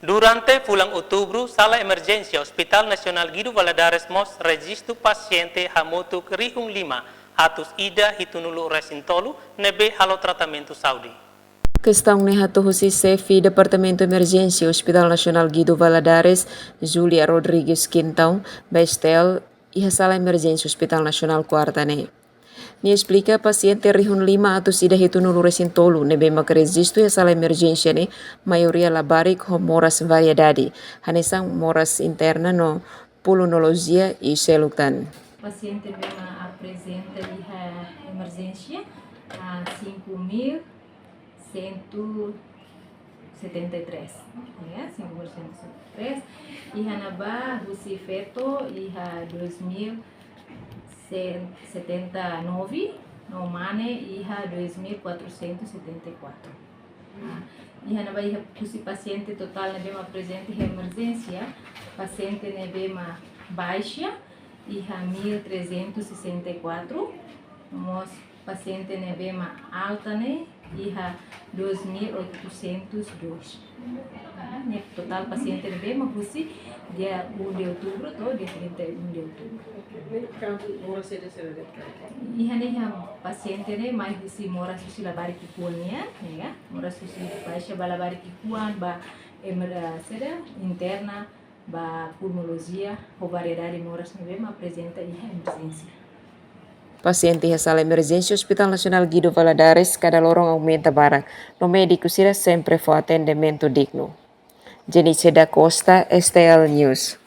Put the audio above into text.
Durante bulan Outubro, Sala Emergência Hospital Nacional Guido Valadares mos registro paciente hamutuk rihung 5 atus ida hitunulu resintolu nebe halo tratamento saudi. Questão nehato husi Sefi Departamento Emergência Hospital Nacional Guido Valadares, Julia Rodrigues Quintão, Bestel e a Sala Emergência Hospital Nacional Quartane. Ni explica paciente rihun 5 atus ida hitunulu resintolu nebe mak registro e a sala emergência ne maioria labarik ho moras variedade, hanesang moras interna no pulmonologia e selutan. Paciente vem apresenta a emergência a 5.173, ya, 5.173, e hanaba husi feto e a 2.079, no mane e a 2.474. E hanaba e husi paciente total ne bema presente em emergência, paciente ne bema baixa e a 1.364, nós paciente ne bema alta ne e a 2.802. Ne total paciente ne bema husi dia 1 de outubro to dia 31 de outubro. E a paciente ne mais husi mora susi labari kikuannya, ya, mora susi baixa balabari kikuan ba seda interna ba pulmonologia ou variedade moras nevema apresenta e emergência. Paciente a sala emergência Hospital Nacional Guido Valadares cada lorong aumenta barang. No médico será sempre for atendimento digno. Jenice da Costa, STL News.